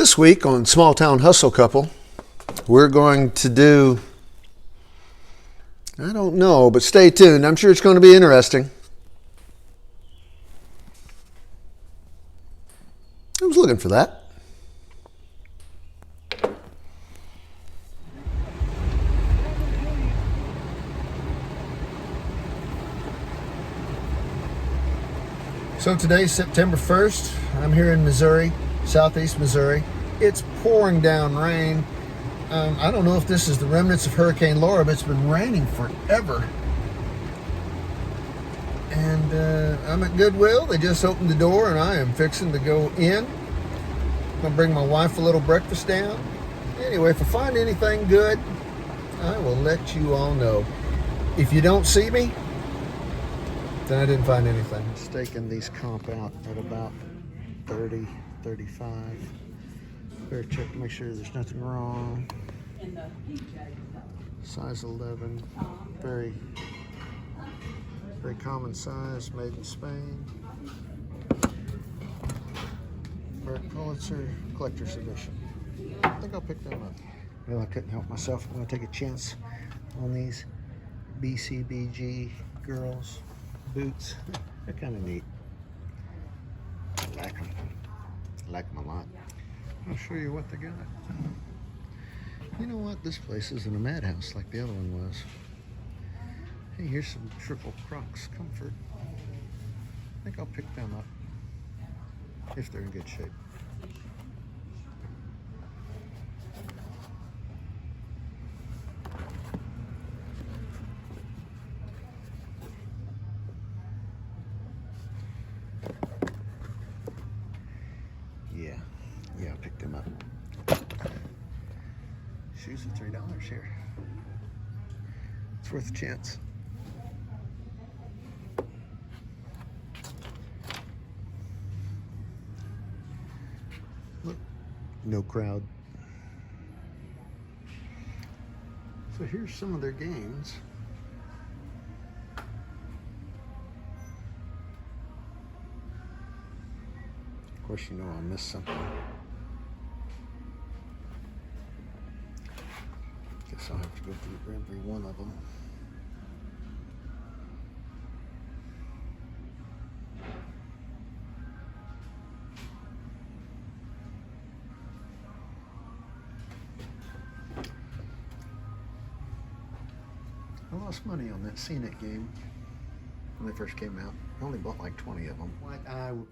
This week on Small Town Hustle Couple, we're going to do, I don't know, but stay tuned. I'm sure it's going to be interesting. I was looking for that. So today's September 1st. I'm here in Missouri, southeast Missouri. It's pouring down rain. I don't know if this is the remnants of Hurricane Laura, but it's been raining forever. And I'm at Goodwill. They just opened the door and I am fixing to go in. I'm gonna bring my wife a little breakfast down. Anyway, if I find anything good, I will let you all know. If you don't see me, then I didn't find anything. Staking these comp out at about 30, 35. Better check to make sure there's nothing wrong. Size 11, very common size, made in Spain. Bert Pulitzer collector's edition. I think I'll pick them up. Well, I couldn't help myself. I'm going to take a chance on these BCBG girls boots. They're kind of neat. I like them. I like them a lot. I'll show you what they got. You know what? This place isn't a madhouse like the other one was. Hey, here's some triple Crocs comfort. I think I'll pick them up if they're in good shape. Yeah, I'll pick them up. Shoes are $3 here. It's worth a chance. Look, no crowd. So here's some of their games. Of course, you know I'll miss something. Guess I'll have to go through every one of them. I lost money on that Scenic game when they first came out. I only bought like 20 of them.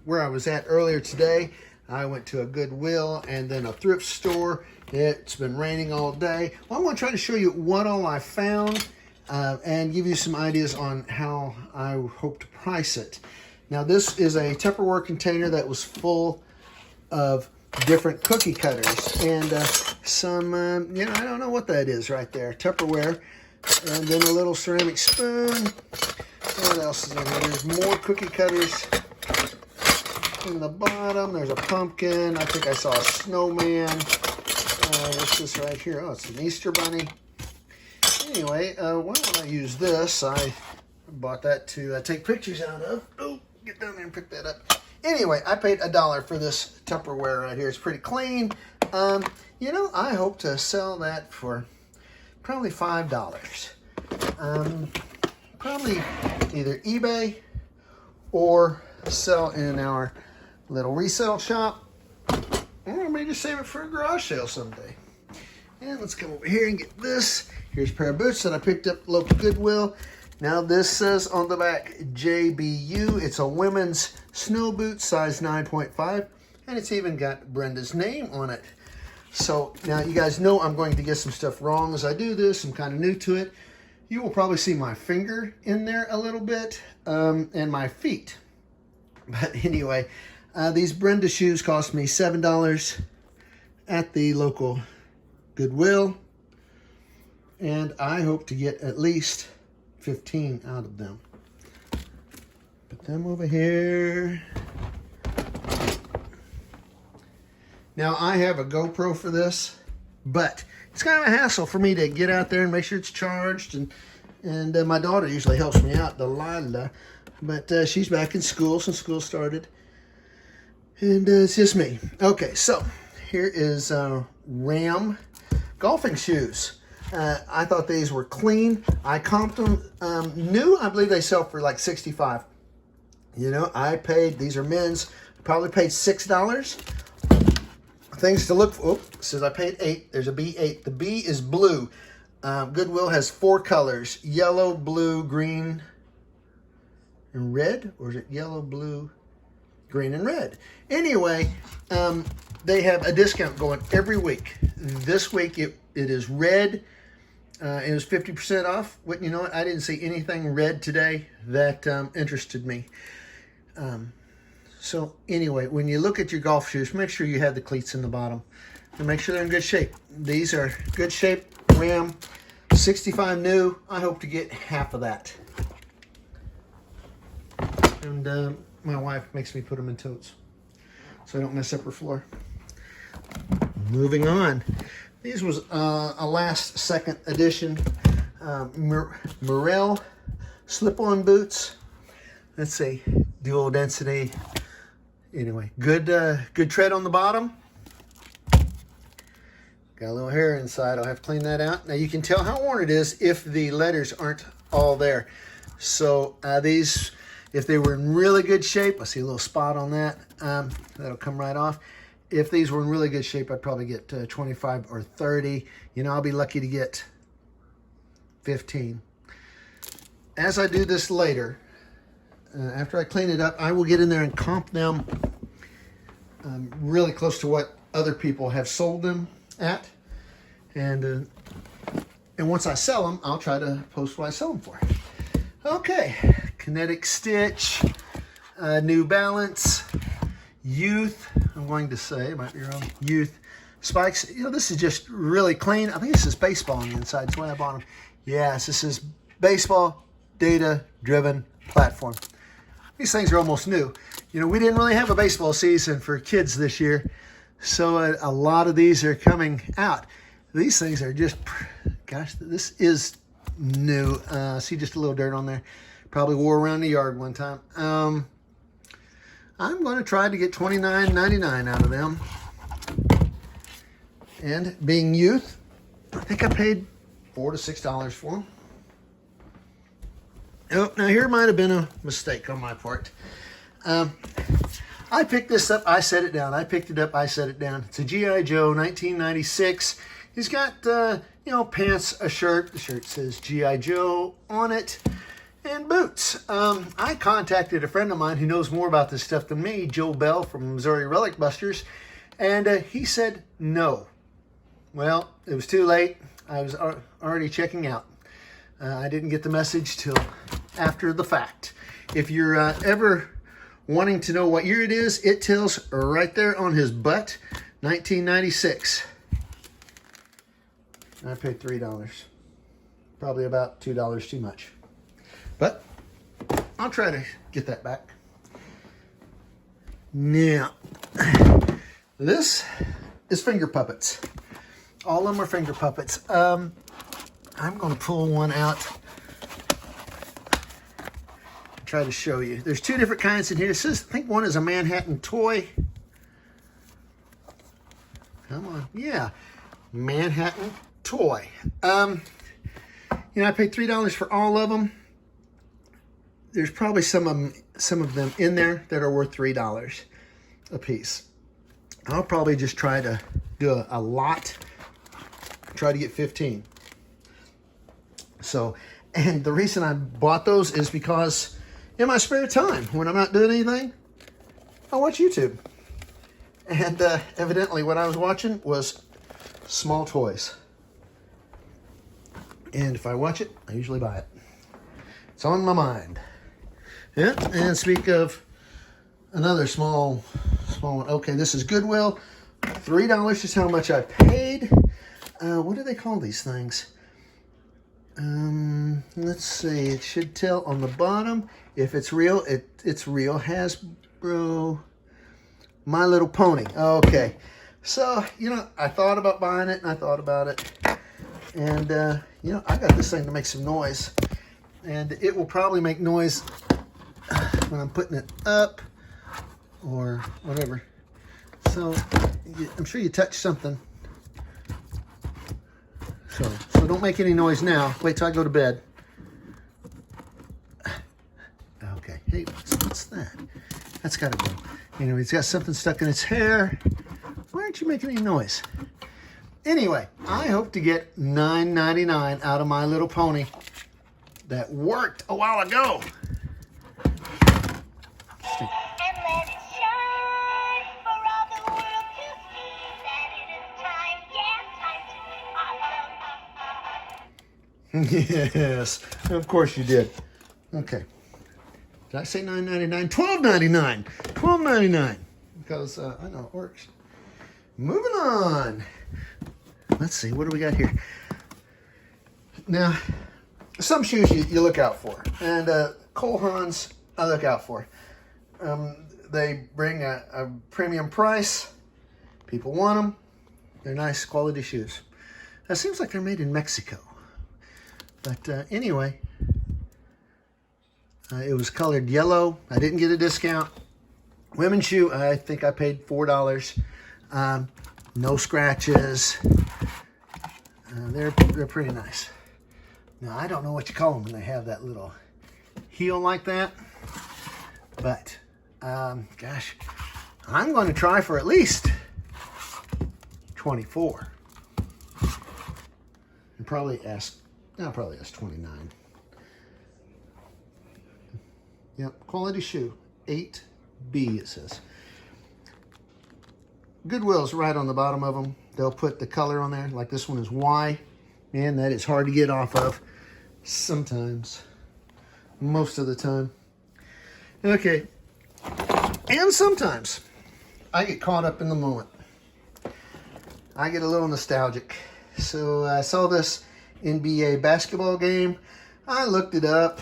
Where I was at earlier today, I went to a Goodwill and then a thrift store. It's been raining all day. Well, I'm going to try to show you what all I found and give you some ideas on how I hope to price it. Now, this is a Tupperware container that was full of different cookie cutters and some, I don't know what that is right there. Tupperware. And then a little ceramic spoon. What else is in here? There's more cookie cutters in the bottom. There's a pumpkin. I think I saw a snowman. What's this right here? Oh, it's an Easter bunny. Anyway, why don't I use this? I bought that to take pictures out of. Oh, get down there and pick that up. Anyway, I paid $1 for this Tupperware right here. It's pretty clean. I hope to sell that for probably $5. Probably either eBay or sell in our little resale shop, or maybe just save it for a garage sale someday. And let's come over here and get this. Here's a pair of boots that I picked up at local Goodwill. Now this says on the back JBU. It's a women's snow boot, size 9.5, and it's even got Brenda's name on it. So now you guys know I'm going to get some stuff wrong as I do this. I'm kind of new to it. You will probably see my finger in there a little bit and my feet. But anyway, these Brenda shoes cost me $7 at the local Goodwill. And I hope to get at least 15 out of them. Put them over here. Now, I have a GoPro for this, but it's kind of a hassle for me to get out there and make sure it's charged. And my daughter usually helps me out, Delilah. But she's back in school since school started. And it's just me. Okay, so here is Ram golfing shoes. I thought these were clean. I comped them new. I believe they sell for like $65. You know, I paid, these are men's, probably paid $6. Things to look for, oh, says I paid $8. There's a B8. The B is blue. Goodwill has 4 colors, yellow, blue, green, and red. Or is it yellow, blue, green, and red? Anyway, they have a discount going every week. This week it is red. It was 50% off. But you know what? I didn't see anything red today that interested me. So anyway, when you look at your golf shoes, make sure you have the cleats in the bottom and make sure they're in good shape. These are good shape. Ram, 65 new. I hope to get half of that. And my wife makes me put them in totes so I don't mess up her floor. Moving on. These was a last second edition Merrill slip-on boots. Let's see, dual density. Anyway, good tread on the bottom. Got a little hair inside. I'll have to clean that out. Now you can tell how worn it is if the letters aren't all there. So these, if they were in really good shape, I see a little spot on that. That'll come right off. If these were in really good shape, I'd probably get 25 or 30. You know, I'll be lucky to get 15. As I do this later, after I clean it up, I will get in there and comp them really close to what other people have sold them at. And once I sell them, I'll try to post what I sell them for. Okay, Kinetic Stitch, New Balance, Youth, I'm going to say, it might be wrong, Youth spikes. You know, this is just really clean. I think this is baseball on the inside. That's why I bought them. Yes, this is baseball data-driven platform. These things are almost new. You know, we didn't really have a baseball season for kids this year, so a lot of these are coming out. These things are just, gosh, this is new. See just a little dirt on there. Probably wore around the yard one time. I'm going to try to get $29.99 out of them. And being youth, I think I paid $4 to $6 for them. Oh, now here might have been a mistake on my part. I picked this up, I set it down. I picked it up, I set it down. It's a G.I. Joe 1996. He's got, you know, pants, a shirt. The shirt says G.I. Joe on it, and boots. I contacted a friend of mine who knows more about this stuff than me, Joe Bell from Missouri Relic Busters, and he said no. Well, it was too late. I was already checking out. I didn't get the message till after the fact. If you're ever wanting to know what year it is, it tells right there on his butt, 1996. I paid $3. Probably about $2 too much. But I'll try to get that back. Now, this is finger puppets. All of them are finger puppets. I'm going to pull one out. Try to show you. There's 2 different kinds in here. It says, I think one is a Manhattan toy. Come on. Yeah. Manhattan toy. You know, I paid $3 for all of them. There's probably some of them in there that are worth $3 a piece. I'll probably just try to do a lot. Try to get 15. So, and the reason I bought those is because in my spare time, when I'm not doing anything, I watch YouTube. And evidently what I was watching was small toys. And if I watch it, I usually buy it. It's on my mind. Yeah, and speak of another small one. Okay, this is Goodwill. $3 is how much I paid. What do they call these things? Let's see. It should tell on the bottom. If it's real, it's real. Hasbro My Little Pony. Okay. So, you know, I thought about buying it, and I thought about it. And, you know, I got this thing to make some noise. And it will probably make noise when I'm putting it up or whatever. So I'm sure you touched something. So don't make any noise now. Wait till I go to bed. Okay. Hey, what's that? That's got to go. Anyway, it's got something stuck in its hair. Why aren't you making any noise? Anyway, I hope to get $9.99 out of My Little Pony that worked a while ago. Yes, of course you did. Okay. Did I say $9.99? $12.99. $12.99. Because I know it works. Moving on. Let's see, what do we got here? Now, some shoes you look out for. And Cole Haan's I look out for. They bring a premium price. People want them. They're nice quality shoes. It seems like they're made in Mexico. But anyway, it was colored yellow. I didn't get a discount. Women's shoe, I think I paid $4. No scratches. They're pretty nice. Now, I don't know what you call them when they have that little heel like that. But, gosh, I'm going to try for at least 24. And I'll probably ask 29. Yep, quality shoe. 8B it says. Goodwill's right on the bottom of them. They'll put the color on there. Like this one is Y. Man, that is hard to get off of. Sometimes. Most of the time. Okay. And sometimes I get caught up in the moment. I get a little nostalgic. So I saw this NBA basketball game. I looked it up,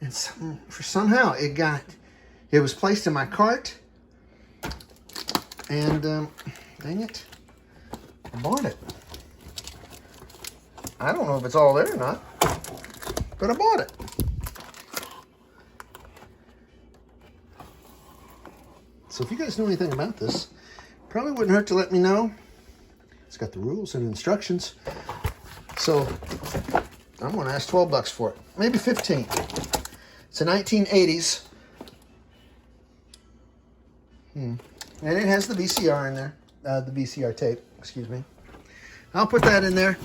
and somehow it was placed in my cart, and dang it, I bought it. I don't know if it's all there or not, but I bought it. So if you guys know anything about this, probably wouldn't hurt to let me know. It's got the rules and instructions. So I'm going to ask $12 for it. Maybe 15. It's a 1980s. And it has the VCR in there. The VCR tape, excuse me. I'll put that in there.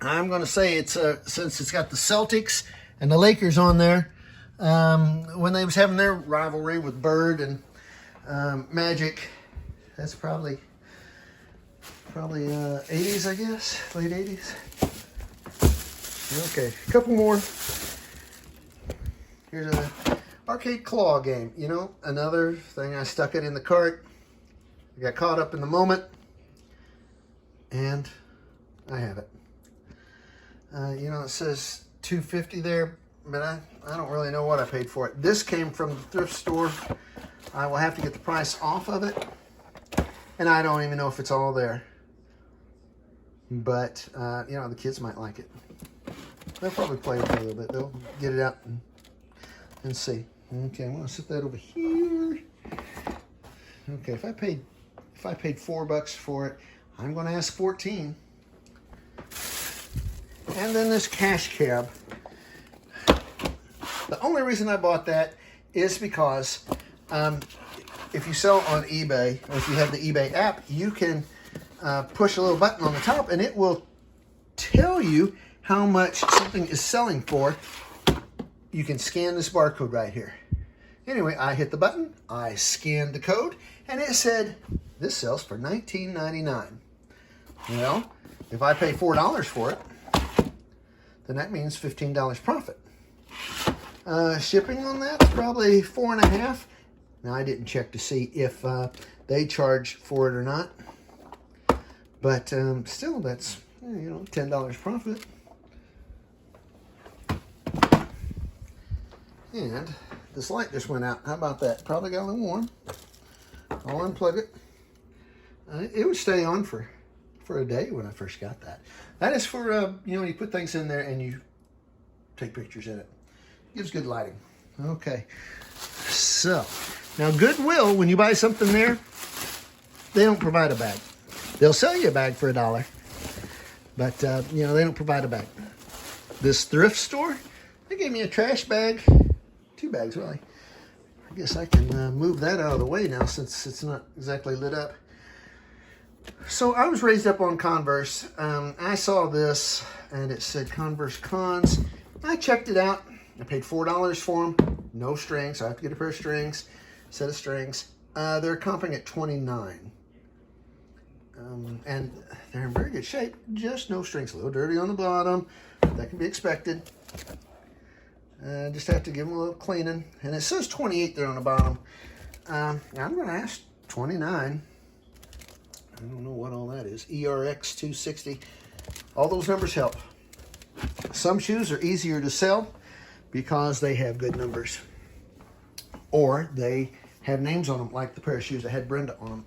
I'm going to say it's since it's got the Celtics and the Lakers on there. When they was having their rivalry with Bird and Magic, that's probably 80s, I guess, late 80s. Okay, a couple more. Here's an arcade claw game. You know, another thing. I stuck it in the cart. I got caught up in the moment, and I have it. You know, it says $2.50 there, but I don't really know what I paid for it. This came from the thrift store. I will have to get the price off of it, and I don't even know if it's all there. But, you know, the kids might like it. They'll probably play with it a little bit. They'll get it out and see. Okay, I'm going to set that over here. Okay, if I paid $4 for it, I'm going to ask 14. And then this cash cab. The only reason I bought that is because if you sell on eBay, or if you have the eBay app, you can push a little button on the top and it will tell you how much something is selling for. You can scan this barcode right here. Anyway, I hit the button, I scanned the code, and it said this sells for $19.99. Well, if I pay $4 for it, then that means $15 profit. Shipping on that is probably $4.50. Now, I didn't check to see if they charge for it or not. But still, that's, you know, $10 profit. And this light just went out. How about that? Probably got a little warm. I'll unplug it. It would stay on for a day when I first got that. That is for, you know, you put things in there and you take pictures in it. Gives good lighting. Okay. So, Now, Goodwill, when you buy something there, they don't provide a bag. They'll sell you a bag for $1, but you know, they don't provide a bag. This thrift store, they gave me a trash bag, 2 bags really. I guess I can move that out of the way now since it's not exactly lit up. So I was raised up on Converse. I saw this and it said Converse Cons. I checked it out. I paid $4 for them. No strings. So I have to get a pair of strings, set of strings. They're comping at 29. And they're in very good shape. Just no strings. A little dirty on the bottom. That can be expected. Just have to give them a little cleaning. And it says 28 there on the bottom. I'm going to ask 29. I don't know what all that is. ERX 260. All those numbers help. Some shoes are easier to sell because they have good numbers. Or they have names on them, like the pair of shoes that had Brenda on them.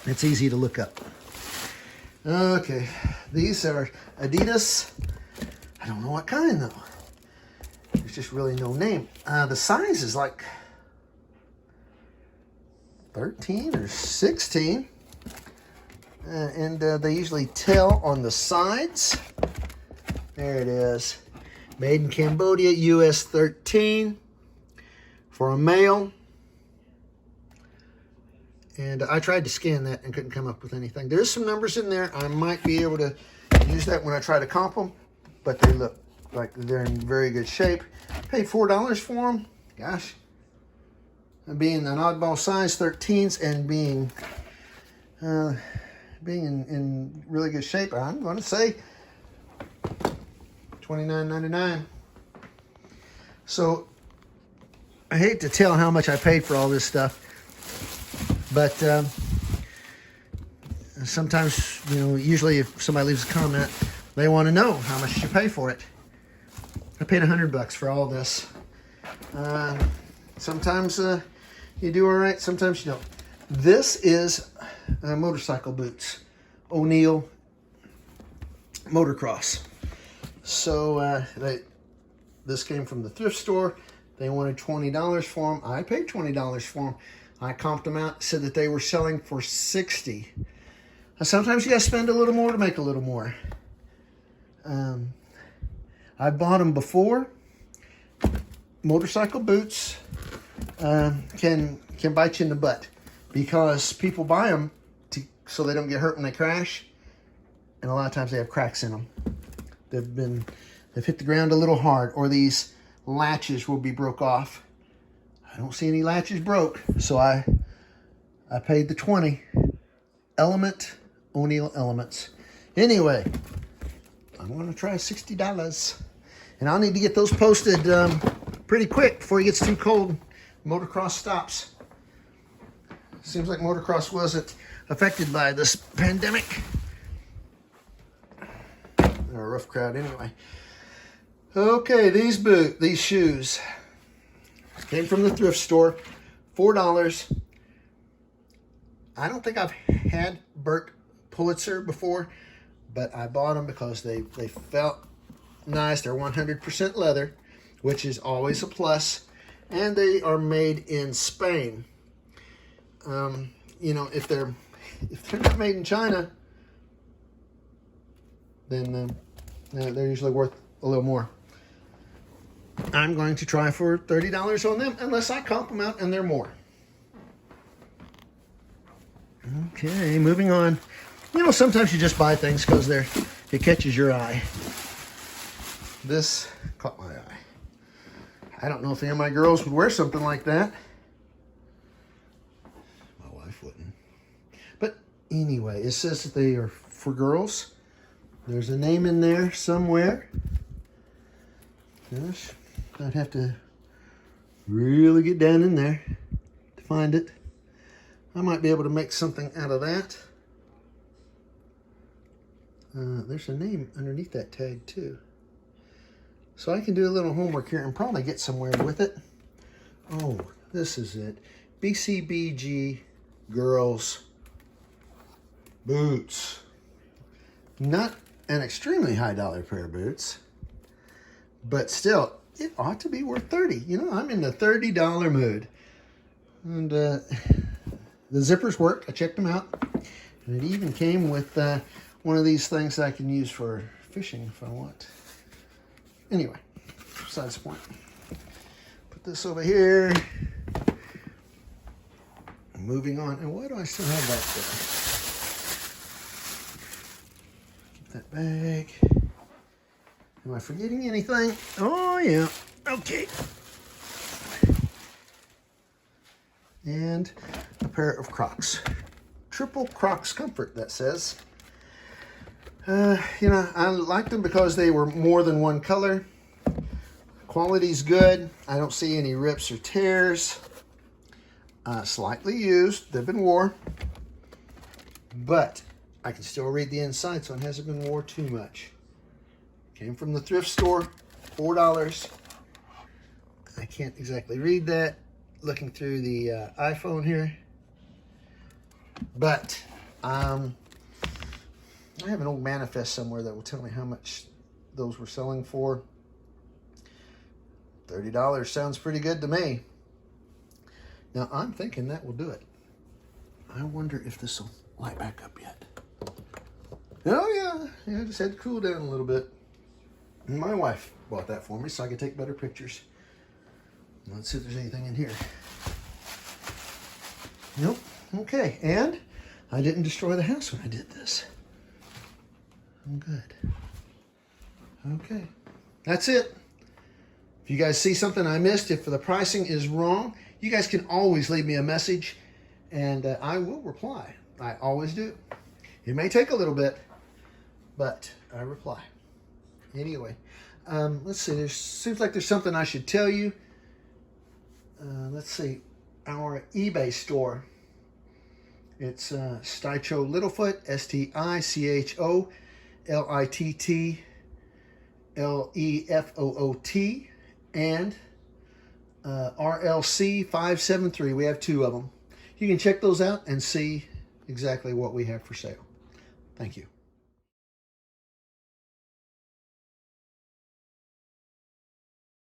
It's easy to look up. Okay, these are Adidas. I don't know what kind though. There's just really no name. The size is like 13 or 16. And they usually tell on the sides. There it is. Made in Cambodia, US 13 for a male. And I tried to scan that and couldn't come up with anything. There's some numbers in there. I might be able to use that when I try to comp them, but they look like they're in very good shape. Paid $4 for them. Gosh. And being an oddball size 13s and being in really good shape, I'm going to say $29.99. So I hate to tell how much I paid for all this stuff, but sometimes, you know, usually if somebody leaves a comment, they want to know how much you pay for it. I paid $100 for all this. Sometimes you do all right, sometimes you don't. This is motorcycle boots, O'Neill Motocross. So this came from the thrift store. They wanted $20 for them. I paid $20 for them. I comped them out, said that they were selling for $60. Sometimes you gotta spend a little more to make a little more. I bought them before. Motorcycle boots can bite you in the butt because people buy them so they don't get hurt when they crash, and a lot of times they have cracks in them. They've hit the ground a little hard, or these latches will be broke off. I don't see any latches broke, so I paid the $20. Element, O'Neill Elements. Anyway, I'm going to try $60. And I'll need to get those posted pretty quick before it gets too cold. Motocross stops. Seems like motocross wasn't affected by this pandemic. They're a rough crowd anyway. Okay, these shoes came from the thrift store, $4. I don't think I've had Bert Pulitzer before, but I bought them because they felt nice. They're 100% leather, which is always a plus, and they are made in Spain. You know, if they're not made in China, then they're usually worth a little more. I'm going to try for $30 on them, unless I comp them out and they're more. Okay, moving on. You know, sometimes you just buy things because it catches your eye. This caught my eye. I don't know if any of my girls would wear something like that. My wife wouldn't. But anyway, it says that they are for girls. There's a name in there somewhere. Gosh, I'd have to really get down in there to find it. I might be able to make something out of that. There's a name underneath that tag too. So I can do a little homework here and probably get somewhere with it. Oh, this is it. BCBG Girls Boots. Not an extremely high dollar pair of boots, but still, it ought to be worth $30. You know, I'm in the $30 mood. And the zippers work. I checked them out. And it even came with one of these things that I can use for fishing if I want. Anyway, besides the point. Put this over here. Moving on. And why do I still have that there? Keep that bag. Am I forgetting anything? Oh, yeah. Okay. And a pair of Crocs. Triple Crocs Comfort, that says. You know, I liked them because they were more than one color. Quality's good. I don't see any rips or tears. Slightly used. They've been wore. But I can still read the inside, so it hasn't been wore too much. Came from the thrift store. $4. I can't exactly read that looking through the iPhone here. But I have an old manifest somewhere that will tell me how much those were selling for. $30 sounds pretty good to me. Now I'm thinking that will do it. I wonder if this will light back up yet. Oh yeah, I just had to cool down a little bit. And my wife bought that for me so I could take better pictures. Let's see if there's anything in here. Nope. Okay, and I didn't destroy the house when I did this. I'm good. Okay, that's it. If you guys see something I missed, if the pricing is wrong, you guys can always leave me a message and I will reply. I always do. It may take a little bit, but I reply. Anyway, let's see. There seems like there's something I should tell you. Let's see. Our eBay store. It's Sticho Littlefoot, STICHO LITTLEFOOT, and RLC 573. We have 2 of them. You can check those out and see exactly what we have for sale. Thank you.